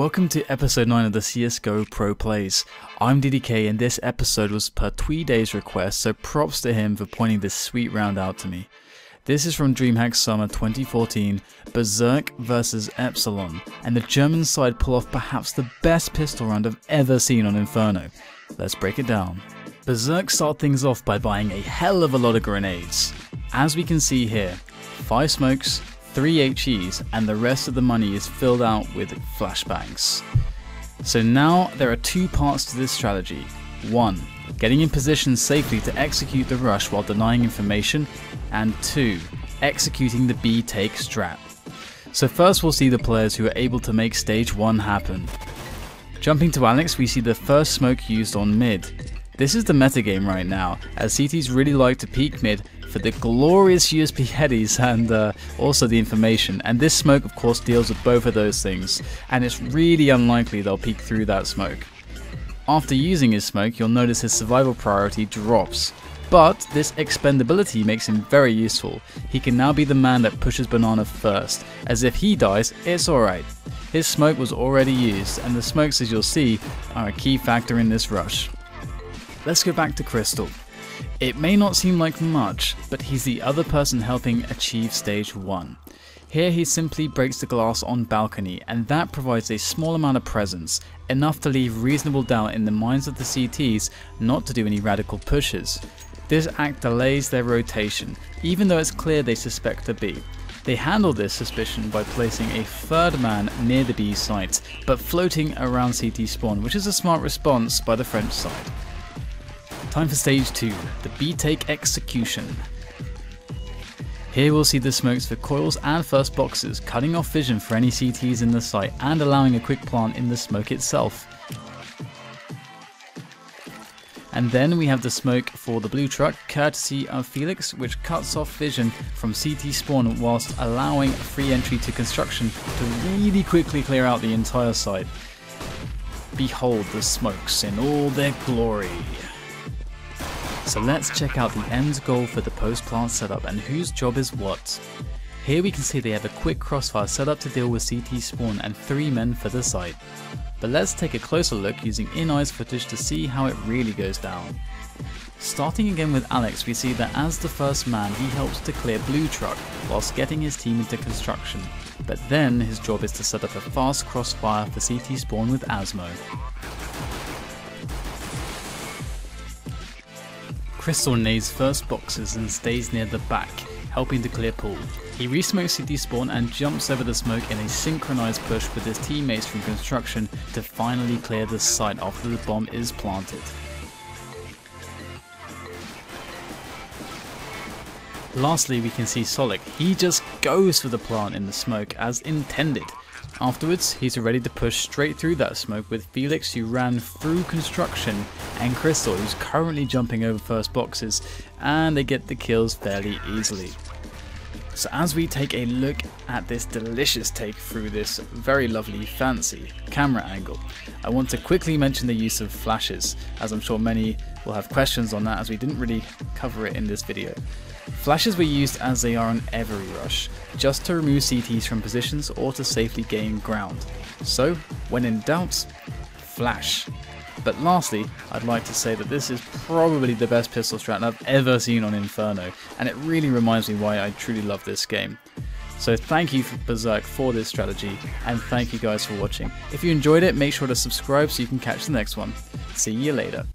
Welcome to episode 9 of the CSGO Pro Plays. I'm DDK and this episode was per Tweeday's request, so props to him for pointing this sweet round out to me. This is from DreamHack Summer 2014, Berzerk vs Epsilon, and the German side pull off perhaps the best pistol round I've ever seen on Inferno. Let's break it down. Berzerk start things off by buying a hell of a lot of grenades. As we can see here, 5 smokes, 3 HEs, and the rest of the money is filled out with flashbangs. So now there are 2 parts to this strategy. 1. Getting in position safely to execute the rush while denying information, and 2. Executing the B take strat. So first we'll see the players who are able to make stage 1 happen. Jumping to Alex, we see the first smoke used on mid. This is the metagame right now, as CTs really like to peek mid for the glorious USP headies and also the information, and this smoke of course deals with both of those things, and it's really unlikely they'll peek through that smoke. After using his smoke, you'll notice his survival priority drops, but this expendability makes him very useful. He can now be the man that pushes banana first, as if he dies, it's alright. His smoke was already used, and the smokes, as you'll see, are a key factor in this rush. Let's go back to Crystal. It may not seem like much, but he's the other person helping achieve stage 1. Here he simply breaks the glass on balcony, and that provides a small amount of presence, enough to leave reasonable doubt in the minds of the CTs not to do any radical pushes. This act delays their rotation, even though it's clear they suspect a B. They handle this suspicion by placing a third man near the B site, but floating around CT spawn, which is a smart response by the French side. Time for stage 2, the B take execution. Here we'll see the smokes for coils and first boxes, cutting off vision for any CTs in the site and allowing a quick plant in the smoke itself. And then we have the smoke for the blue truck, courtesy of Felix, which cuts off vision from CT spawn whilst allowing free entry to construction to really quickly clear out the entire site. Behold the smokes in all their glory. So let's check out the end goal for the post-plant setup and whose job is what. Here we can see they have a quick crossfire set up to deal with CT spawn and 3 men for the site. But let's take a closer look using in-eyes footage to see how it really goes down. Starting again with Alex, we see that as the first man he helps to clear blue truck whilst getting his team into construction, but then his job is to set up a fast crossfire for CT spawn with Asmo. Crystal nades first boxes and stays near the back, helping to clear pool. He re-smokes CT spawn and jumps over the smoke in a synchronized push with his teammates from construction to finally clear the site after the bomb is planted. Lastly, we can see Solik. He just goes for the plant in the smoke as intended. Afterwards, he's ready to push straight through that smoke with Felix, who ran through construction, and Crystal, who's currently jumping over first boxes, and they get the kills fairly easily. So as we take a look at this delicious take through this very lovely fancy camera angle, I want to quickly mention the use of flashes, as I'm sure many will have questions on that as we didn't really cover it in this video. Flashes were used as they are on every rush, just to remove CTs from positions or to safely gain ground. So, when in doubt, flash. But lastly, I'd like to say that this is probably the best pistol strat I've ever seen on Inferno, and it really reminds me why I truly love this game. So thank you for Berzerk for this strategy, and thank you guys for watching. If you enjoyed it, make sure to subscribe so you can catch the next one. See you later.